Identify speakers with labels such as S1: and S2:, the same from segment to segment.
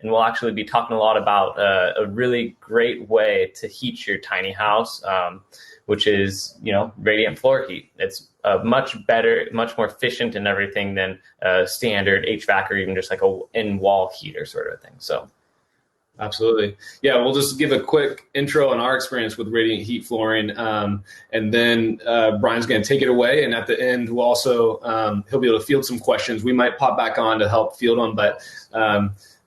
S1: and we'll actually be talking a lot about a really great way to heat your tiny house, which is, radiant floor heat. It's much better, much more efficient and everything than standard HVAC or even just like a in-wall heater sort of thing. So.
S2: Absolutely. Yeah, we'll just give a quick intro on our experience with radiant heat flooring, and then Brian's going to take it away. And at the end, we'll also he'll be able to field some questions. We might pop back on to help field them, but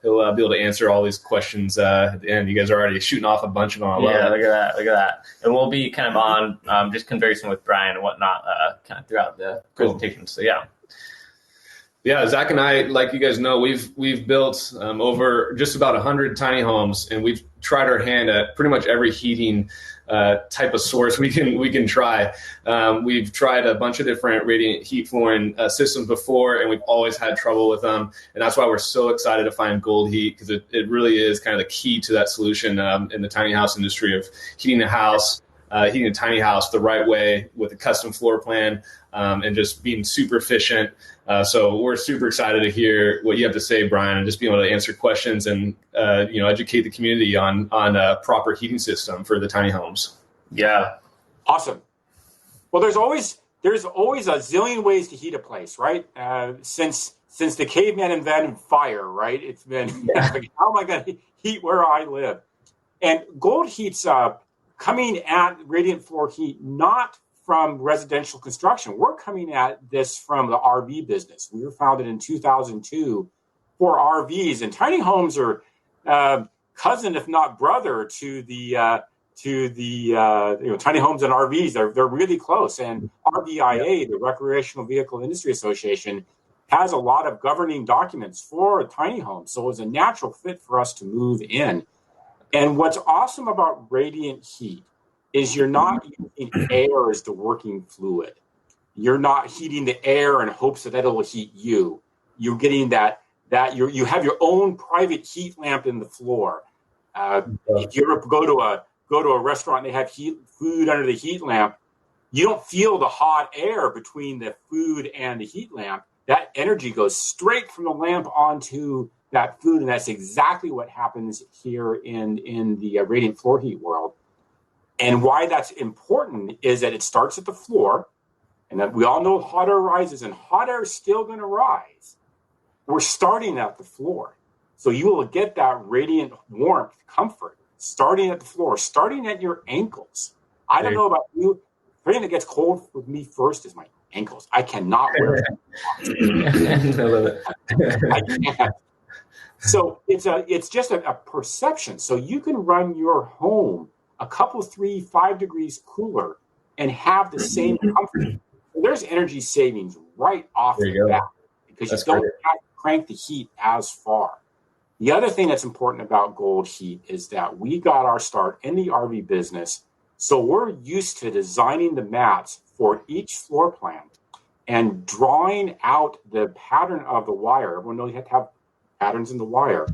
S2: he'll be able to answer all these questions at the end. You guys are already shooting off a bunch of them.
S1: Yeah, look at that. And we'll be kind of on just conversing with Brian and whatnot kind of throughout the presentation. Cool. So yeah.
S2: Yeah, Zach and I, like you guys know, we've built over just about 100 tiny homes, and we've tried our hand at pretty much every heating type of source we can try. We've tried a bunch of different radiant heat flooring systems before, and we've always had trouble with them. And that's why we're so excited to find Gold Heat, because it really is kind of the key to that solution in the tiny house industry of heating a house. Heating a tiny house the right way with a custom floor plan, and just being super efficient. So we're super excited to hear what you have to say, Brian, and just being able to answer questions and educate the community on a proper heating system for the tiny homes.
S3: Yeah, awesome. Well, there's always a zillion ways to heat a place, right? Since the caveman invented fire, right? It's been like, how am I going to heat where I live? And Gold Heat's coming at radiant floor heat not from residential construction. We're coming at this from the RV business. We were founded in 2002 for RVs, and tiny homes are cousin, if not brother, to the tiny homes and RVs. They're really close. And RVIA, the Recreational Vehicle Industry Association, has a lot of governing documents for tiny homes. So it was a natural fit for us to move in. And what's awesome about radiant heat is you're not using air as the working fluid. You're not heating the air in hopes that it'll heat you. You're getting that you have your own private heat lamp in the floor. If you ever go to a restaurant and they have food under the heat lamp, you don't feel the hot air between the food and the heat lamp. That energy goes straight from the lamp onto that food, and that's exactly what happens here in the radiant floor heat world. And why that's important is that it starts at the floor, and that we all know hot air rises, and hot air is still going to rise. We're starting at the floor, so you will get that radiant warmth, comfort, starting at the floor, starting at your ankles. I don't know about you. The thing that gets cold with me first is my ankles. I cannot wear it.
S2: I love it.
S3: I can't. So it's just a perception. So you can run your home a couple, 3-5 degrees cooler and have the same comfort. There's energy savings right off the bat because you don't have to crank the heat as far. The other thing that's important about Gold Heat is that we got our start in the RV business. So we're used to designing the mats for each floor plan and drawing out the pattern of the wire. Everyone knows you have to have patterns in the wire.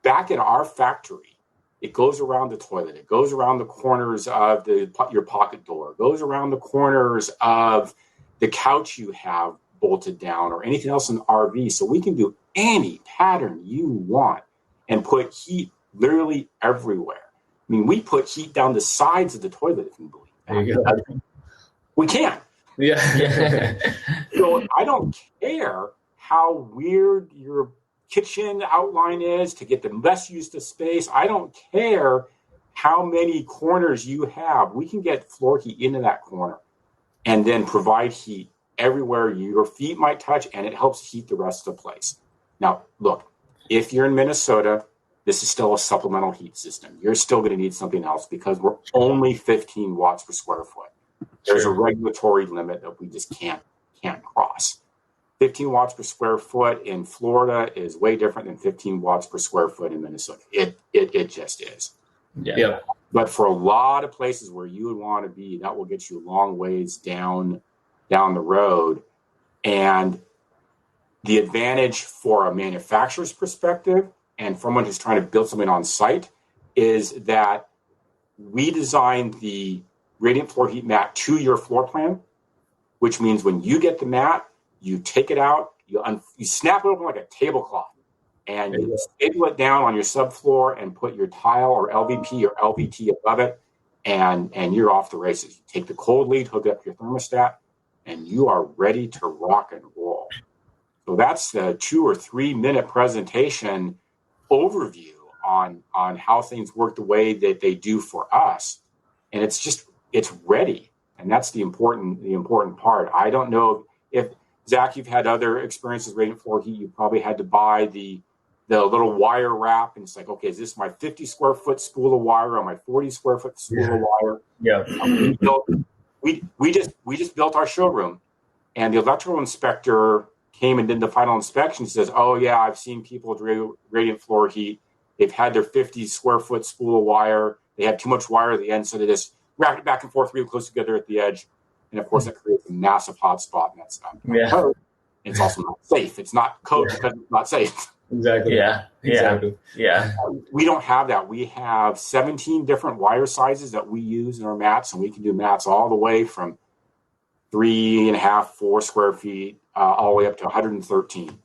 S3: Back at our factory, it goes around the toilet. It goes around the corners of your pocket door. It goes around the corners of the couch you have bolted down or anything else in the RV. So we can do any pattern you want and put heat literally everywhere. I mean, we put heat down the sides of the toilet, if you believe that.
S2: There you go.
S3: We can.
S2: Yeah.
S3: So I don't care how weird your kitchen outline is to get the best use of space. I don't care how many corners you have. We can get floor heat into that corner and then provide heat everywhere your feet might touch, and it helps heat the rest of the place. Now, look, if you're in Minnesota, this is still a supplemental heat system. You're still going to need something else because we're only 15 watts per square foot. There's a regulatory limit that we just can't cross. 15 watts per square foot in Florida is way different than 15 watts per square foot in Minnesota. It just is.
S2: Yeah.
S3: But for a lot of places where you would want to be, that will get you a long ways down the road. And the advantage for a manufacturer's perspective and from one who's trying to build something on site is that we designed the radiant floor heat mat to your floor plan, which means when you get the mat, you take it out, you snap it open like a tablecloth, and you staple it down on your subfloor and put your tile or LVP or LVT above it, and you're off the races. You take the cold lead, hook up your thermostat, and you are ready to rock and roll. So that's the 2 or 3 minute presentation overview on how things work the way that they do for us. And it's ready. And that's the important part. I don't know if Zach, you've had other experiences radiant floor heat. You probably had to buy the little wire wrap, and it's like, okay, is this my 50 square foot spool of wire or my 40 square foot spool of wire?
S1: Yeah.
S3: We just built our showroom, and the electrical inspector came and did the final inspection. He says, oh yeah, I've seen people with radiant floor heat. They've had their 50 square foot spool of wire. They had too much wire at the end, so they just wrapped it back and forth really close together at the edge. And of course, that creates a massive hot spot, and that's not code. It's also not safe. It's not code because it's not safe.
S2: Exactly.
S1: Yeah.
S2: Exactly.
S1: Yeah.
S3: We don't have that. We have 17 different wire sizes that we use in our mats, and we can do mats all the way from 3.5, 4 square feet, all the way up to 113.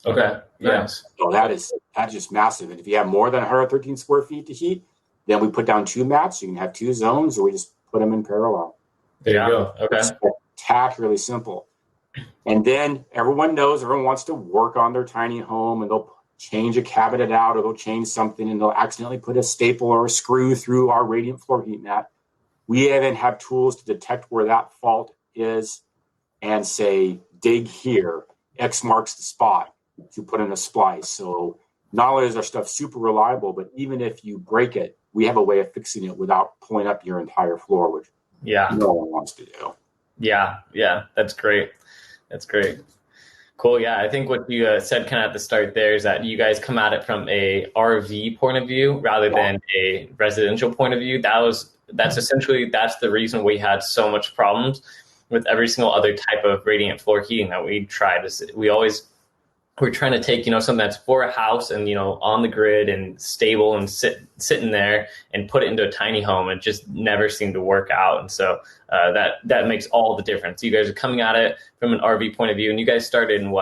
S2: Okay. Yes.
S3: So that's just massive. And if you have more than 113 square feet to heat, then we put down 2 mats. You can have 2 zones, or we just put them in parallel.
S2: There you go. Okay.
S3: It's spectacularly simple. And then everyone wants to work on their tiny home, and they'll change a cabinet out, or they'll change something, and they'll accidentally put a staple or a screw through our radiant floor heat mat. We even have tools to detect where that fault is and say, dig here, X marks the spot to put in a splice. So not only is our stuff super reliable, but even if you break it, we have a way of fixing it without pulling up your entire floor, which no one wants to do.
S1: Yeah. That's great. Cool. Yeah. I think what you said kind of at the start there is that you guys come at it from a RV point of view rather than a residential point of view. That's the reason we had so much problems with every single other type of radiant floor heating that we tried. We're trying to take, something that's for a house and, on the grid and stable and sitting there and put it into a tiny home. It just never seemed to work out. And so that makes all the difference. You guys are coming at it from an RV point of view, and you guys started in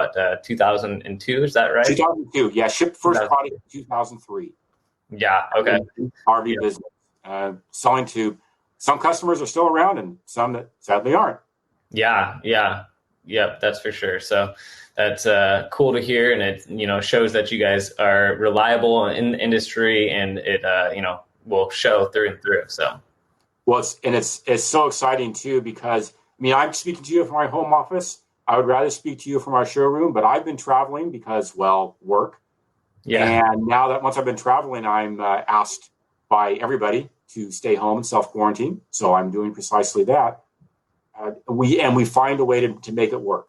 S1: 2002, is that right?
S3: 2002, yeah. Shipped first product in 2003.
S1: Yeah, okay.
S3: RV business. Selling to some customers are still around and some that sadly aren't.
S1: Yeah, that's for sure. So that's cool to hear, and it shows that you guys are reliable in the industry, and it will show through and through. So,
S3: well, it's so exciting too, because I'm speaking to you from my home office. I would rather speak to you from our showroom, but I've been traveling because work. Yeah. And now that once I've been traveling, I'm asked by everybody to stay home and self-quarantine. So I'm doing precisely that. We find a way to make it work.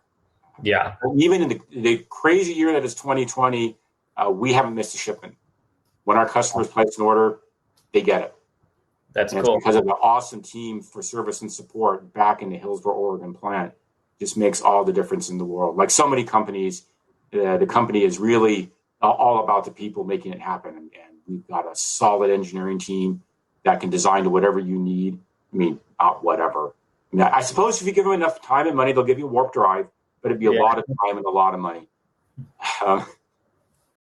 S1: Yeah.
S3: Even in the crazy year that is 2020, we haven't missed a shipment. When our customers place an order, they get it.
S1: That's
S3: and
S1: cool.
S3: It's because of the awesome team for service and support back in the Hillsboro, Oregon plant. Just makes all the difference in the world. Like so many companies, the company is really all about the people making it happen. And we've got a solid engineering team that can design to whatever you need. Not whatever. I suppose if you give them enough time and money, they'll give you a warp drive, but it'd be a lot of time and a lot of money.